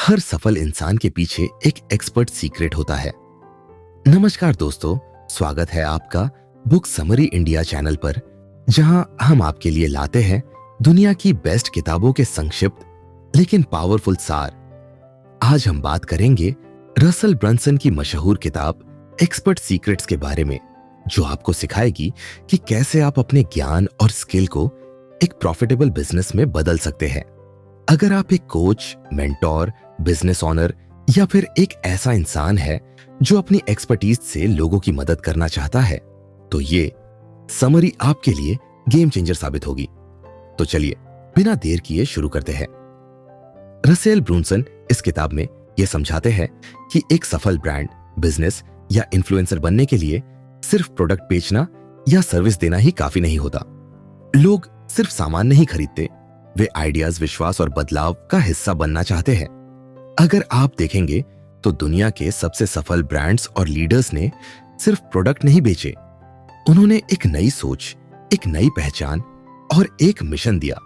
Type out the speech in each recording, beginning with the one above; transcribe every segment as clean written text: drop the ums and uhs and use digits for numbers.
हर सफल इंसान के पीछे एक एक्सपर्ट सीक्रेट होता है। नमस्कार दोस्तों, स्वागत है आपका बुक समरी इंडिया चैनल पर, जहां हम आपके लिए लाते हैं दुनिया की बेस्ट किताबों के संक्षिप्त लेकिन पावरफुल सार। आज हम बात करेंगे रसल ब्रंसन की मशहूर किताब एक्सपर्ट सीक्रेट्स के बारे में, जो आपको सिखाएगी कि कैसे आप अपने ज्ञान और स्किल को एक प्रॉफिटेबल बिजनेस में बदल सकते हैं। अगर आप एक कोच, मेंटोर, बिजनेस ओनर या फिर एक ऐसा इंसान है जो अपनी एक्सपर्टीज से लोगों की मदद करना चाहता है, तो ये समरी आपके लिए गेम चेंजर साबित होगी। तो चलिए बिना देर किए शुरू करते हैं। रसेल ब्रूनसन इस किताब में यह समझाते हैं कि एक सफल ब्रांड, बिजनेस या इन्फ्लुएंसर बनने के लिए सिर्फ प्रोडक्ट बेचना या सर्विस देना ही काफी नहीं होता। लोग सिर्फ सामान नहीं खरीदते, वे आइडियाज, विश्वास और बदलाव का हिस्सा बनना चाहते हैं। अगर आप देखेंगे तो दुनिया के सबसे सफल ब्रांड्स और लीडर्स ने सिर्फ प्रोडक्ट नहीं बेचे, उन्होंने एक नई सोच, एक नई पहचान और एक मिशन दिया।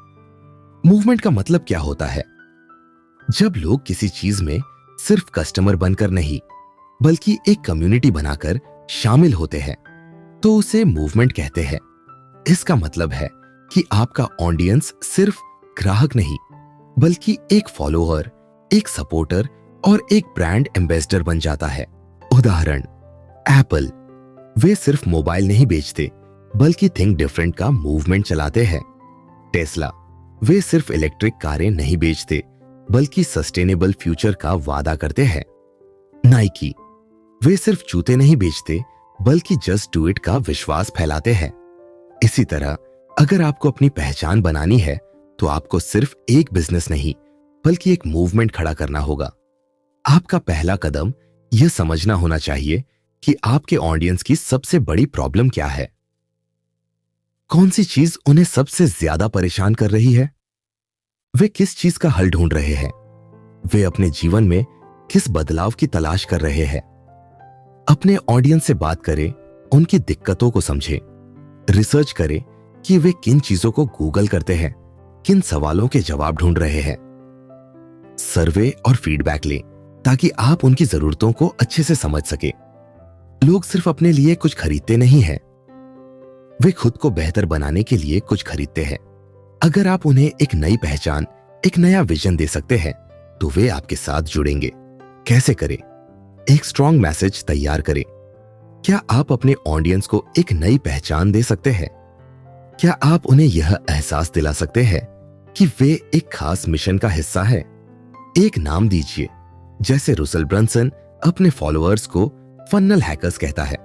मूवमेंट का मतलब क्या होता है? जब लोग किसी चीज में सिर्फ कस्टमर बनकर नहीं, बल्कि एक कम्युनिटी बनाकर शामिल होते हैं, तो उसे मूवमेंट कहते हैं। इसका मतलब है कि आपका ऑडियंस सिर्फ ग्राहक नहीं, बल्कि एक फॉलोअर, एक सपोर्टर और एक ब्रांड एम्बेसडर बन जाता है। उदाहरण, एप्पल, वे सिर्फ मोबाइल नहीं बेचते, बल्कि थिंक डिफरेंट का मूवमेंट चलाते हैं। टेस्ला, वे सिर्फ इलेक्ट्रिक कारें नहीं बेचते, बल्कि सस्टेनेबल फ्यूचर का वादा करते हैं। नाइकी, वे सिर्फ जूते नहीं बेचते, बल्कि जस्ट डू इट का विश्वास फैलाते हैं। इसी तरह अगर आपको अपनी पहचान बनानी है, तो आपको सिर्फ एक बिजनेस नहीं, बल्कि एक मूवमेंट खड़ा करना होगा। आपका पहला कदम यह समझना होना चाहिए कि आपके ऑडियंस की सबसे बड़ी प्रॉब्लम क्या है। कौन सी चीज उन्हें सबसे ज्यादा परेशान कर रही है? वे किस चीज का हल ढूंढ रहे हैं? वे अपने जीवन में किस बदलाव की तलाश कर रहे हैं? अपने ऑडियंस से बात करें, उनकी दिक्कतों को समझें, रिसर्च करें कि वे किन चीजों को गूगल करते हैं, किन सवालों के जवाब ढूंढ रहे हैं। सर्वे और फीडबैक लें ताकि आप उनकी जरूरतों को अच्छे से समझ सके। लोग सिर्फ अपने लिए कुछ खरीदते नहीं हैं, वे खुद को बेहतर बनाने के लिए कुछ खरीदते हैं। अगर आप उन्हें एक नई पहचान, एक नया विजन दे सकते हैं, तो वे आपके साथ जुड़ेंगे। कैसे करें? एक स्ट्रॉन्ग मैसेज तैयार करें। क्या आप अपने ऑडियंस को एक नई पहचान दे सकते हैं? क्या आप उन्हें यह एहसास दिला सकते हैं कि वे एक खास मिशन का हिस्सा है? एक नाम दीजिए, जैसे रसेल ब्रंसन अपने फॉलोअर्स को फन्नल हैकर्स कहता है,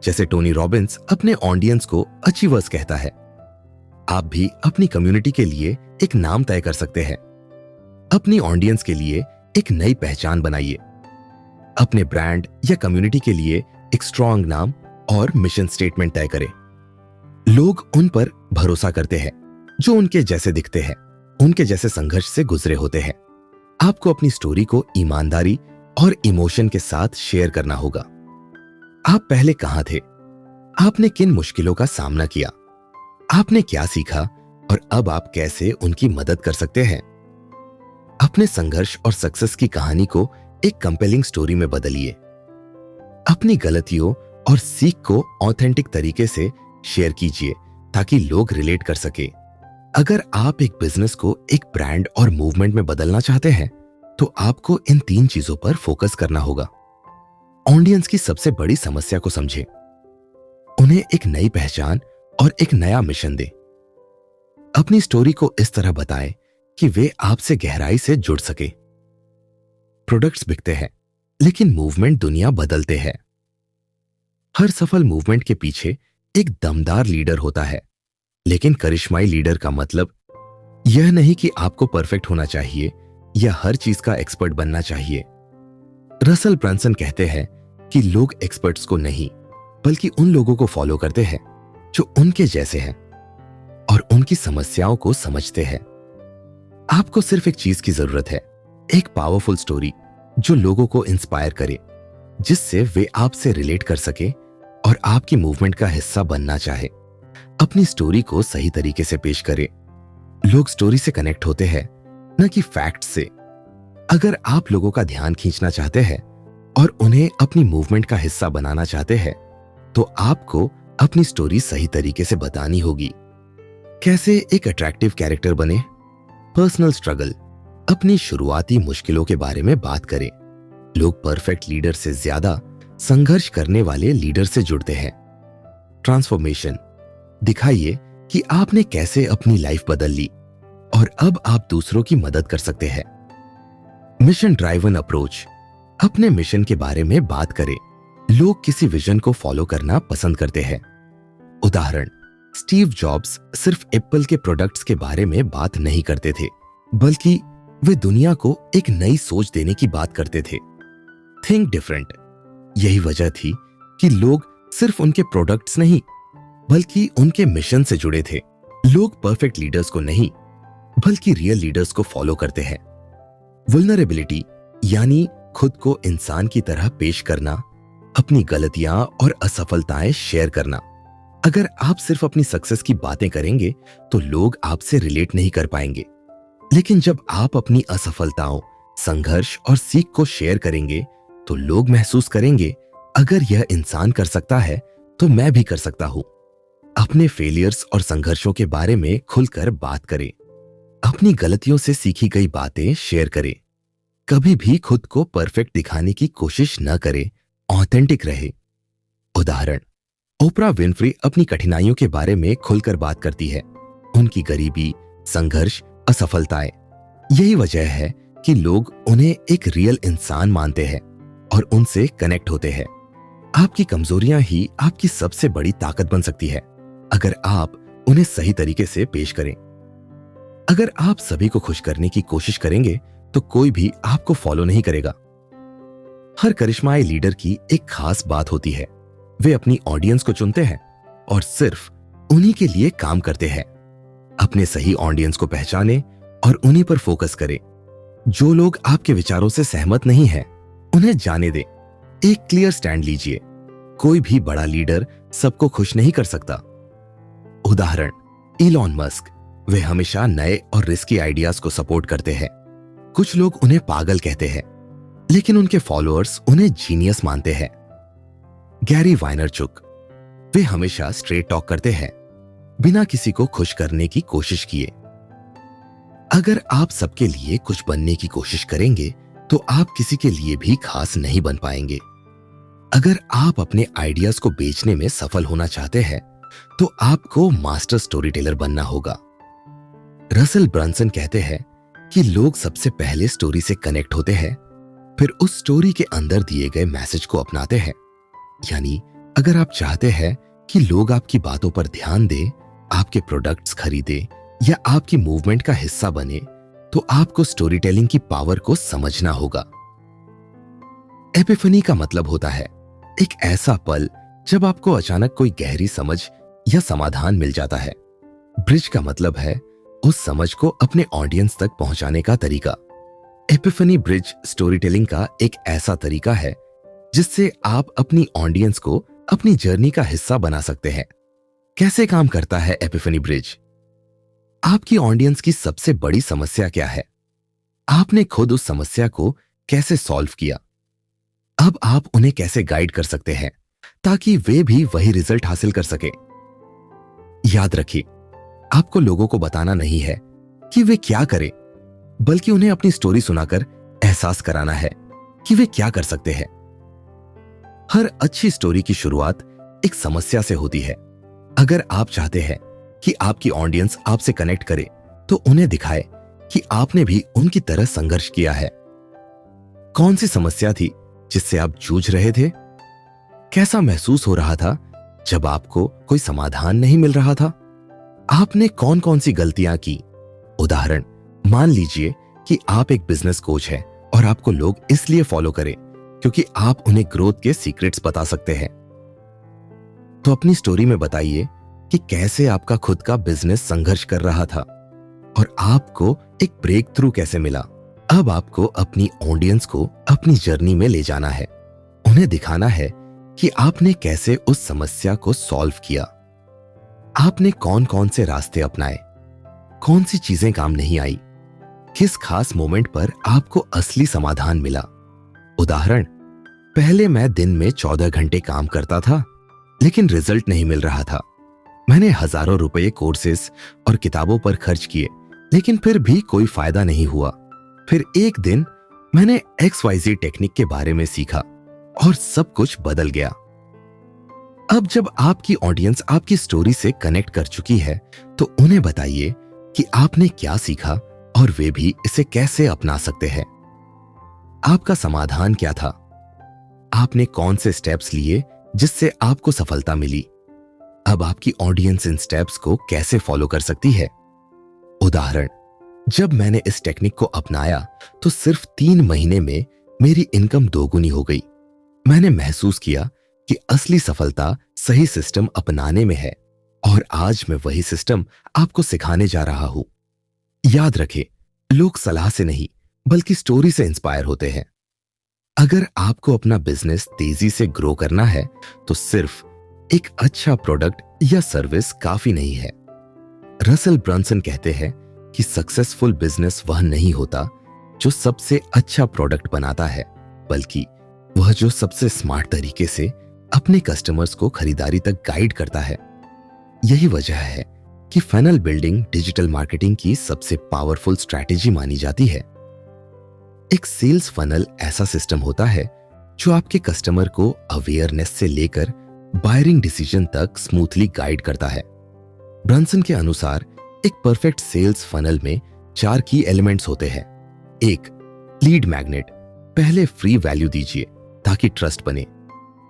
जैसे टोनी रॉबिन्स अपने ऑडियंस को अचीवर्स कहता है। आप भी अपनी कम्युनिटी के लिए एक नाम तय कर सकते हैं। अपनी ऑडियंस के लिए एक नई पहचान बनाइए। अपने ब्रांड या कम्युनिटी के लिए एक स्ट्रॉन्ग नाम और मिशन स्टेटमेंट तय करें। लोग उन पर भरोसा करते हैं जो उनके जैसे दिखते हैं, उनके जैसे संघर्ष से गुजरे होते हैं। आपको अपनी स्टोरी को ईमानदारी और इमोशन के साथ शेयर करना होगा। आप पहले कहां थे? आपने किन मुश्किलों का सामना किया? आपने क्या सीखा और अब आप कैसे उनकी मदद कर सकते हैं? अपने संघर्ष और सक्सेस की कहानी को एक कंपेलिंग स्टोरी में बदलिए। अपनी गलतियों और सीख को ऑथेंटिक तरीके से शेयर कीजिए ताकि लोग रिलेट कर सके। अगर आप एक बिजनेस को एक ब्रांड और मूवमेंट में बदलना चाहते हैं, तो आपको इन 3 चीजों पर फोकस करना होगा। ऑडियंस की सबसे बड़ी समस्या को समझें, उन्हें एक नई पहचान और एक नया मिशन दें। अपनी स्टोरी को इस तरह बताएं कि वे आपसे गहराई से जुड़ सके। प्रोडक्ट्स बिकते हैं, लेकिन मूवमेंट दुनिया बदलते हैं। हर सफल मूवमेंट के पीछे एक दमदार लीडर होता है, लेकिन करिश्माई लीडर का मतलब यह नहीं कि आपको परफेक्ट होना चाहिए या हर चीज का एक्सपर्ट बनना चाहिए। रसेल ब्रंसन कहते हैं कि लोग एक्सपर्ट्स को नहीं, बल्कि उन लोगों को फॉलो करते हैं जो उनके जैसे हैं और उनकी समस्याओं को समझते हैं। आपको सिर्फ एक चीज की जरूरत है, एक पावरफुल स्टोरी जो लोगों को इंस्पायर करे, जिससे वे आपसे रिलेट कर सके और आपकी मूवमेंट का हिस्सा बनना चाहे। अपनी स्टोरी को सही तरीके से पेश करें। लोग स्टोरी से कनेक्ट होते हैं, न कि फैक्ट से। अगर आप लोगों का ध्यान खींचना चाहते हैं और उन्हें अपनी मूवमेंट का हिस्सा बनाना चाहते हैं, तो आपको अपनी स्टोरी सही तरीके से बतानी होगी। कैसे एक अट्रैक्टिव कैरेक्टर बने? पर्सनल स्ट्रगल, अपनी शुरुआती मुश्किलों के बारे में बात करें। लोग परफेक्ट लीडर से ज्यादा संघर्ष करने वाले लीडर से जुड़ते हैं। ट्रांसफॉर्मेशन, दिखाइए कि आपने कैसे अपनी लाइफ बदल ली और अब आप दूसरों की मदद कर सकते हैं। मिशन ड्राइवन अप्रोच, अपने मिशन के बारे में बात करें। लोग किसी विजन को फॉलो करना पसंद करते हैं। उदाहरण, स्टीव जॉब्स सिर्फ एप्पल के प्रोडक्ट्स के बारे में बात नहीं करते थे, बल्कि वे दुनिया को एक नई सोच देने की बात करते थे। थिंक डिफरेंट, यही वजह थी कि लोग सिर्फ उनके प्रोडक्ट्स नहीं, बल्कि उनके मिशन से जुड़े थे। लोग परफेक्ट लीडर्स को नहीं, बल्कि रियल लीडर्स को फॉलो करते हैं। वल्नरेबिलिटी, यानी खुद को इंसान की तरह पेश करना, अपनी गलतियां और असफलताएं शेयर करना। अगर आप सिर्फ अपनी सक्सेस की बातें करेंगे तो लोग आपसे रिलेट नहीं कर पाएंगे, लेकिन जब आप अपनी असफलताओं, संघर्ष और सीख को शेयर करेंगे तो लोग महसूस करेंगे, अगर यह इंसान कर सकता है तो मैं भी कर सकता हूं। अपने फेलियर्स और संघर्षों के बारे में खुलकर बात करें। अपनी गलतियों से सीखी गई बातें शेयर करें। कभी भी खुद को परफेक्ट दिखाने की कोशिश न करें, ऑथेंटिक रहे। उदाहरण, ओपरा विनफ्री अपनी कठिनाइयों के बारे में खुलकर बात करती है। उनकी गरीबी, संघर्ष, असफलताएं। यही वजह है कि लोग उन्हें एक रियल इंसान मानते हैं और उनसे कनेक्ट होते हैं। आपकी कमजोरियां ही आपकी सबसे बड़ी ताकत बन सकती है, अगर आप उन्हें सही तरीके से पेश करें। अगर आप सभी को खुश करने की कोशिश करेंगे तो कोई भी आपको फॉलो नहीं करेगा। हर करिश्माई लीडर की एक खास बात होती है। वे अपनी ऑडियंस को चुनते हैं और सिर्फ उन्हीं के लिए काम करते हैं। अपने सही ऑडियंस को पहचानें और उन्हीं पर फोकस करें। जो लोग आपके विचारों से सहमत नहीं हैं, उन्हें जाने दें। एक क्लियर स्टैंड लीजिए। कोई भी बड़ा लीडर सबको खुश नहीं कर सकता। उदाहरण, इलॉन मस्क, वे हमेशा नए और रिस्की आइडियाज को सपोर्ट करते हैं। कुछ लोग उन्हें पागल कहते हैं, लेकिन उनके फॉलोअर्स उन्हें जीनियस मानते हैं। गैरी वाइनरचुक, वे हमेशा स्ट्रेट टॉक करते हैं, बिना किसी को खुश करने की कोशिश किए। अगर आप सबके लिए कुछ बनने की कोशिश करेंगे तो आप किसी के लिए भी खास नहीं बन पाएंगे। अगर आप अपने आइडियाज को बेचने में सफल होना चाहते हैं तो आपको मास्टर स्टोरी टेलर बनना होगा। रसल ब्रंसन कहते हैं कि लोग सबसे पहले स्टोरी से कनेक्ट होते हैं, फिर उस स्टोरी के अंदर दिए गए मैसेज को अपनाते हैं। यानी अगर आप चाहते हैं कि लोग आपकी बातों पर ध्यान दें, आपके प्रोडक्ट्स खरीदें या आपकी मूवमेंट का हिस्सा बने, तो आपको स्टोरी टेलिंग की पावर को समझना होगा। एपिफनी का मतलब होता है एक ऐसा पल जब आपको अचानक कोई गहरी समझ या समाधान मिल जाता है। ब्रिज का मतलब है उस समझ को अपने ऑडियंस तक पहुंचाने का तरीका। एपिफनी ब्रिज स्टोरी टेलिंग का एक ऐसा तरीका है जिससे आप अपनी ऑडियंस को अपनी जर्नी का हिस्सा बना सकते हैं। कैसे काम करता है एपिफनी ब्रिज? आपकी ऑडियंस की सबसे बड़ी समस्या क्या है? आपने खुद उस समस्या को कैसे सॉल्व किया? अब आप उन्हें कैसे गाइड कर सकते हैं ताकि वे भी वही रिजल्ट हासिल कर सके? याद रखिए, आपको लोगों को बताना नहीं है कि वे क्या करें, बल्कि उन्हें अपनी स्टोरी सुनाकर एहसास कराना है कि वे क्या कर सकते हैं। हर अच्छी स्टोरी की शुरुआत एक समस्या से होती है। अगर आप चाहते हैं कि आपकी ऑडियंस आपसे कनेक्ट करे, तो उन्हें दिखाए कि आपने भी उनकी तरह संघर्ष किया है। कौन सी समस्या थी जिससे आप जूझ रहे थे? कैसा महसूस हो रहा था जब आपको कोई समाधान नहीं मिल रहा था? आपने कौन कौन सी गलतियां की? उदाहरण, मान लीजिए कि आप एक बिजनेस कोच हैं और आपको लोग इसलिए फॉलो करें क्योंकि आप उन्हें ग्रोथ के सीक्रेट्स बता सकते हैं। तो अपनी स्टोरी में बताइए कि कैसे आपका खुद का बिजनेस संघर्ष कर रहा था और आपको एक ब्रेक थ्रू कैसे मिला। अब आपको अपनी ऑडियंस को अपनी जर्नी में ले जाना है। उन्हें दिखाना है कि आपने कैसे उस समस्या को सॉल्व किया। आपने कौन कौन से रास्ते अपनाए, कौन सी चीजें काम नहीं आई, किस खास मोमेंट पर आपको असली समाधान मिला? उदाहरण, पहले मैं दिन में 14 घंटे काम करता था, लेकिन रिजल्ट नहीं मिल रहा था। मैंने हजारों रुपए कोर्सेस और किताबों पर खर्च किए, लेकिन फिर भी कोई फायदा नहीं हुआ। फिर एक दिन मैंने XYZ टेक्निक के बारे में सीखा और सब कुछ बदल गया। अब जब आपकी ऑडियंस आपकी स्टोरी से कनेक्ट कर चुकी है, तो उन्हें बताइए कि आपने क्या सीखा और वे भी इसे कैसे अपना सकते हैं। आपका समाधान क्या था? आपने कौन से स्टेप्स लिए जिससे आपको सफलता मिली? अब आपकी ऑडियंस इन स्टेप्स को कैसे फॉलो कर सकती है? उदाहरण, जब मैंने इस टेक्निक को अपनाया तो सिर्फ 3 महीने में मेरी इनकम दोगुनी हो गई। मैंने महसूस किया कि असली सफलता सही सिस्टम अपनाने में है, और आज मैं वही सिस्टम आपको सिखाने जा रहा हूं। याद रखें, लोग सलाह से नहीं बल्कि स्टोरी से इंस्पायर होते हैं। अगर आपको अपना बिजनेस तेजी से ग्रो करना है तो सिर्फ एक अच्छा प्रोडक्ट या सर्विस काफी नहीं है। रसल ब्रंसन कहते हैं कि सक्सेसफुल बिजनेस वह नहीं होता जो सबसे अच्छा प्रोडक्ट बनाता है, बल्कि वह जो सबसे स्मार्ट तरीके से अपने कस्टमर्स को खरीदारी तक गाइड करता है। यही वजह है कि फनल बिल्डिंग डिजिटल मार्केटिंग की सबसे पावरफुल स्ट्रैटेजी मानी जाती है। एक सेल्स फनल ऐसा सिस्टम होता है जो आपके कस्टमर को अवेयरनेस से लेकर बायरिंग डिसीजन तक स्मूथली गाइड करता है। ब्रंसन के अनुसार एक परफेक्ट सेल्स फनल में 4 की एलिमेंट्स होते हैं। 1, लीड मैग्नेट। पहले फ्री वैल्यू दीजिए ताकि ट्रस्ट बने।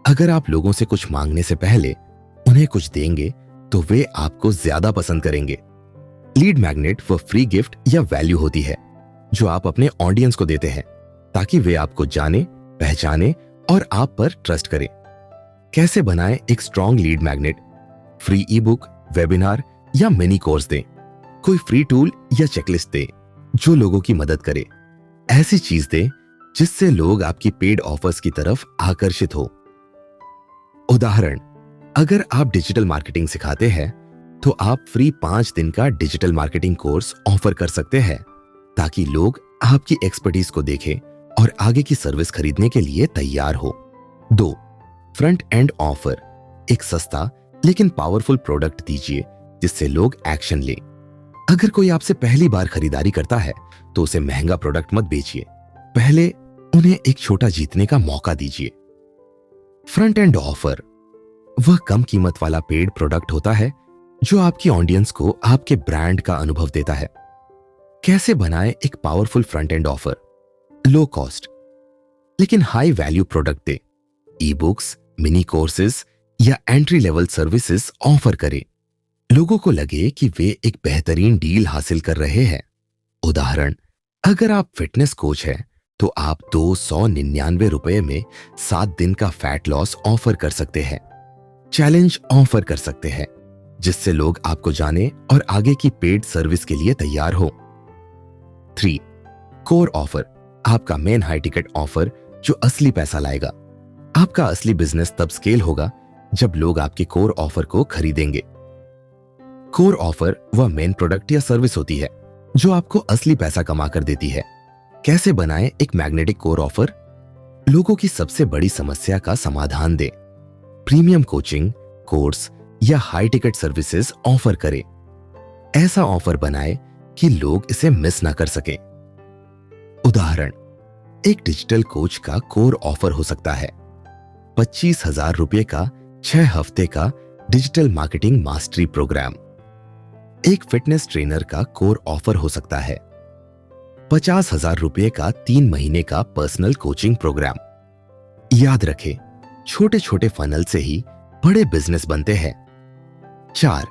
अगर आप लोगों से कुछ मांगने से पहले उन्हें कुछ देंगे तो वे आपको ज्यादा पसंद करेंगे। लीड मैग्नेट वह फ्री गिफ्ट या वैल्यू होती है जो आप अपने ऑडियंस को देते हैं ताकि वे आपको जाने, पहचाने और आप पर ट्रस्ट करें। कैसे बनाएं एक स्ट्रॉन्ग लीड मैग्नेट? फ्री ई बुक, वेबिनार या मिनी कोर्स दें। कोई फ्री टूल या चेकलिस्ट दें जो लोगों की मदद करे। ऐसी चीज दें जिससे लोग आपकी पेड ऑफर्स की तरफ आकर्षित हो। उदाहरण, अगर आप डिजिटल मार्केटिंग सिखाते हैं तो आप फ्री 5 दिन का डिजिटल मार्केटिंग कोर्स ऑफर कर सकते हैं ताकि लोग आपकी एक्सपर्टीज को देखें और आगे की सर्विस खरीदने के लिए तैयार हो। 2, फ्रंट एंड ऑफर। एक सस्ता लेकिन पावरफुल प्रोडक्ट दीजिए जिससे लोग एक्शन लें। अगर कोई आपसे पहली बार खरीदारी करता है तो उसे महंगा प्रोडक्ट मत बेचिए, पहले उन्हें एक छोटा जीतने का मौका दीजिए। फ्रंट एंड ऑफर वह कम कीमत वाला पेड प्रोडक्ट होता है जो आपकी ऑडियंस को आपके ब्रांड का अनुभव देता है। कैसे बनाएं एक powerful front end offer? Low cost लेकिन हाई वैल्यू प्रोडक्ट दे। ई बुक्स, मिनी कोर्सेज या एंट्री लेवल सर्विसेज ऑफर करें। लोगों को लगे कि वे एक बेहतरीन डील हासिल कर रहे हैं। उदाहरण, अगर आप फिटनेस कोच हैं तो आप 299 रुपए में 7 दिन का फैट लॉस ऑफर कर सकते हैं। चैलेंज ऑफर कर सकते हैं जिससे लोग आपको जाने और आगे की पेड सर्विस के लिए तैयार हो। 3, कोर ऑफर। आपका मेन हाई टिकट ऑफर जो असली पैसा लाएगा। आपका असली बिजनेस तब स्केल होगा जब लोग आपके कोर ऑफर को खरीदेंगे। कोर ऑफर वह मेन प्रोडक्ट या सर्विस होती है जो आपको असली पैसा कमा कर देती है। कैसे बनाएं एक मैग्नेटिक कोर ऑफर? लोगों की सबसे बड़ी समस्या का समाधान दें। प्रीमियम कोचिंग, कोर्स या हाई टिकट सर्विसेज ऑफर करें। ऐसा ऑफर बनाएं कि लोग इसे मिस ना कर सके। उदाहरण, एक डिजिटल कोच का कोर ऑफर हो सकता है 25,000 रुपए का 6 हफ्ते का डिजिटल मार्केटिंग मास्टरी प्रोग्राम। एक फिटनेस ट्रेनर का कोर ऑफर हो सकता है 50,000 रुपए का 3 महीने का पर्सनल कोचिंग प्रोग्राम। याद रखें, छोटे छोटे फनल से ही बड़े बिजनेस बनते हैं। 4,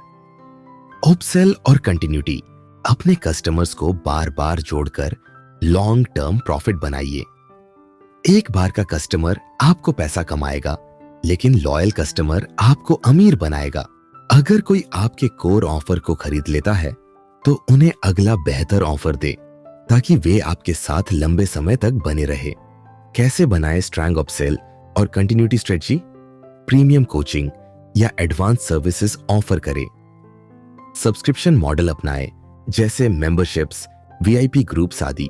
अपसेल और कंटिन्यूटी। अपने कस्टमर्स को बार बार जोड़कर लॉन्ग टर्म प्रॉफिट बनाइए। एक बार का कस्टमर आपको पैसा कमाएगा, लेकिन लॉयल कस्टमर आपको अमीर बनाएगा। अगर कोई आपके कोर ऑफर को खरीद लेता है तो उन्हें अगला बेहतर ऑफर दे ताकि वे आपके साथ लंबे समय तक बने रहे। कैसे बनाएं स्ट्रॉन्ग अपसेल और कंटिन्यूटी स्ट्रेटजी? प्रीमियम कोचिंग या एडवांस सर्विसेज ऑफर करें। सब्सक्रिप्शन मॉडल अपनाएं जैसे मेंबरशिप्स वीआईपी ग्रुप्स आदि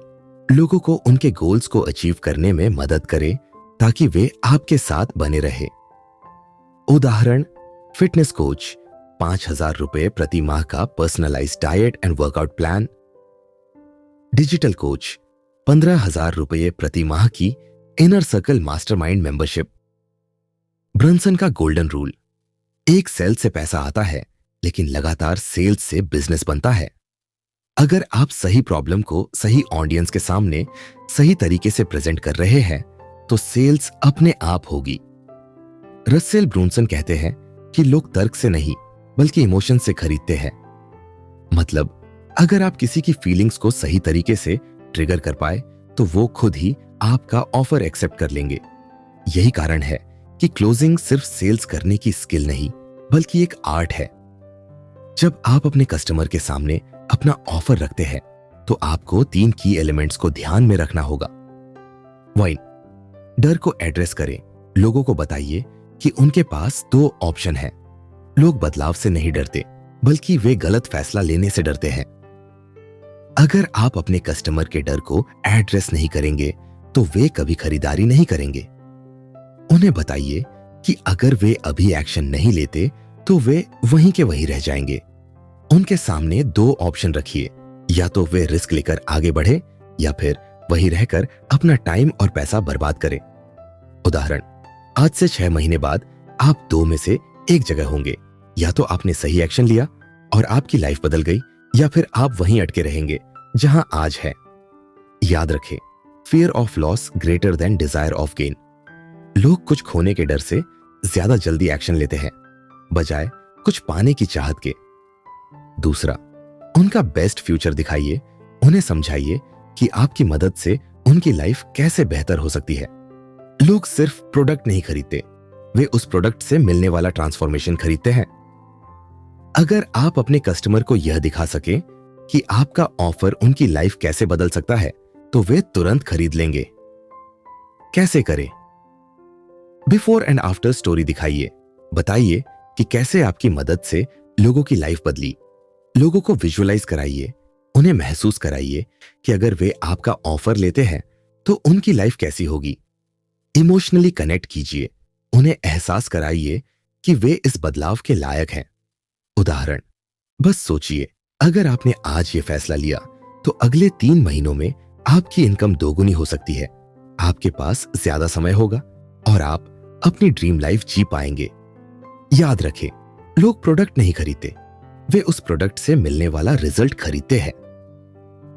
लोगों को उनके गोल्स को अचीव करने में मदद करे ताकि वे आपके साथ बने रहे। उदाहरण, फिटनेस कोच, 5,000 रुपए प्रति माह का personalised diet and workout plan. Digital coach, 15,000 रुपए प्रति माह की inner circle mastermind membership. Brunson का गोल्डन रूल, एक सेल से पैसा आता है लेकिन लगातार सेल्स से बिजनेस बनता है। अगर आप सही प्रॉब्लम को सही ऑडियंस के सामने सही तरीके से प्रेजेंट कर रहे हैं तो सेल्स अपने आप होगी। रसेल ब्रूनसन कहते हैं कि लोग तर्क से नहीं बल्कि इमोशन से खरीदते हैं। मतलब, अगर आप किसी की फीलिंग्स को सही तरीके से ट्रिगर कर पाए तो वो खुद ही आपका ऑफर एक्सेप्ट कर लेंगे। यही कारण है कि क्लोजिंग सिर्फ सेल्स करने की स्किल नहीं बल्कि एक आर्ट है। जब आप अपने कस्टमर के सामने अपना ऑफर रखते हैं तो आपको 3 की एलिमेंट्स को ध्यान में रखना होगा। 1, डर को एड्रेस करें। लोगों को बताइए कि उनके पास 2 ऑप्शन है। लोग बदलाव से नहीं डरते बल्कि वे गलत फैसला लेने से डरते हैं। अगर आप अपने कस्टमर के डर को एड्रेस नहीं करेंगे तो वे कभी खरीदारी नहीं करेंगे। उन्हें बताइए कि अगर वे अभी एक्शन नहीं लेते तो वे वहीं के वहीं रह जाएंगे। उनके सामने 2 ऑप्शन रखिए, या तो वे रिस्क लेकर आगे बढ़े या फिर वहीं रहकर अपना टाइम और पैसा बर्बाद करें। उदाहरण, आज से 6 महीने बाद आप 2 में से एक जगह होंगे। या तो आपने सही एक्शन लिया और आपकी लाइफ बदल गई, या फिर आप वहीं अटके रहेंगे जहां आज है। याद रखें, fear of loss greater than desire of gain. लोग कुछ खोने के डर से ज्यादा जल्दी एक्शन लेते हैं बजाय कुछ पाने की चाहत के। दूसरा, उनका बेस्ट फ्यूचर दिखाइए। उन्हें समझाइए कि आपकी मदद से उनकी लाइफ कैसे बेहतर हो सकती है। लोग सिर्फ प्रोडक्ट नहीं खरीदते, वे उस प्रोडक्ट से मिलने वाला ट्रांसफॉर्मेशन खरीदते हैं। अगर आप अपने कस्टमर को यह दिखा सकें कि आपका ऑफर उनकी लाइफ कैसे बदल सकता है तो वे तुरंत खरीद लेंगे। कैसे करें? बिफोर एंड आफ्टर स्टोरी दिखाइए। बताइए कि कैसे आपकी मदद से लोगों की लाइफ बदली। लोगों को विजुअलाइज कराइए, उन्हें महसूस कराइए कि अगर वे आपका ऑफर लेते हैं तो उनकी लाइफ कैसी होगी। इमोशनली कनेक्ट कीजिए, उन्हें एहसास कराइए कि वे इस बदलाव के लायक हैं। उदाहरण, बस सोचिए, अगर आपने आज ये फैसला लिया तो अगले 3 महीनों में आपकी इनकम दोगुनी हो सकती है। आपके पास ज्यादा समय होगा और आप अपनी ड्रीम लाइफ जी पाएंगे। याद रखें, लोग प्रोडक्ट नहीं खरीदते, वे उस प्रोडक्ट से मिलने वाला रिजल्ट खरीदते हैं।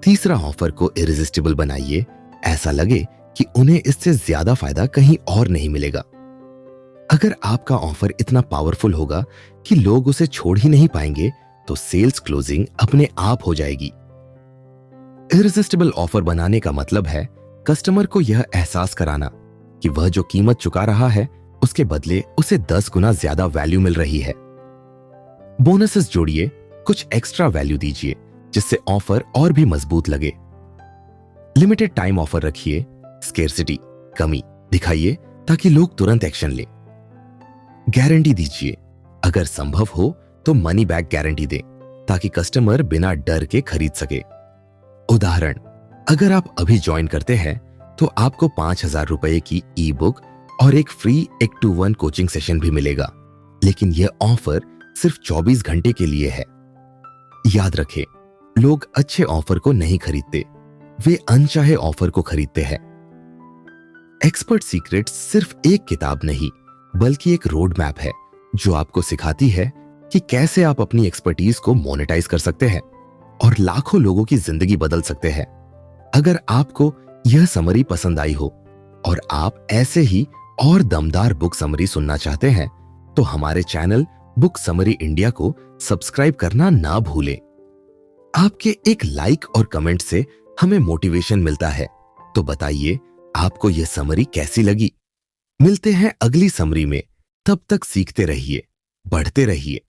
तीसरा ऑफर को इरिजिस्टिबल बनाइए, ऐसा लगे कि उन्हें इससे ज्यादा फायदा कहीं और नहीं मिलेगा। अगर आपका ऑफर इतना पावरफुल होगा कि लोग उसे छोड़ ही नहीं पाएंगे तो सेल्स क्लोजिंग अपने आप हो जाएगी। इरिजिस्टिबल ऑफर बनाने का मतलब है कस्टमर को यह एहसास कराना कि वह जो कीमत चुका रहा है उसके बदले उसे 10 गुना ज्यादा वैल्यू मिल रही है। बोनसेस जोड़िए, कुछ एक्स्ट्रा वैल्यू दीजिए जिससे ऑफर और भी मजबूत लगे। लिमिटेड टाइम ऑफर रखिए, स्केर्सिटी कमी दिखाइए ताकि लोग तुरंत एक्शन लें। गारंटी दीजिए, अगर संभव हो तो मनी बैक गारंटी दें ताकि कस्टमर बिना डर के खरीद सके। उदाहरण, अगर आप अभी ज्वाइन करते हैं तो आपको 5,000 रुपए की ई बुक और एक फ्री 1-to-1 कोचिंग सेशन भी मिलेगा, लेकिन यह ऑफर सिर्फ 24 घंटे के लिए है। याद रखें, लोग अच्छे ऑफर को नहीं खरीदते, वे अनचाहे ऑफर को खरीदते हैं। एक्सपर्ट सीक्रेट्स सिर्फ एक किताब नहीं बल्कि एक रोड मैप है जो आपको सिखाती है कि कैसे आप अपनी एक्सपर्टीज को मोनेटाइज कर सकते हैं और लाखों लोगों की जिंदगी बदल सकते हैं। अगर आपको यह समरी पसंद आई हो और आप ऐसे ही और दमदार बुक समरी सुनना चाहते हैं तो हमारे चैनल बुक समरी इंडिया को सब्सक्राइब करना ना भूलें। आपके एक लाइक और कमेंट से हमें मोटिवेशन मिलता है, तो बताइए आपको यह समरी कैसी लगी। मिलते हैं अगली समरी में, तब तक सीखते रहिए, बढ़ते रहिए।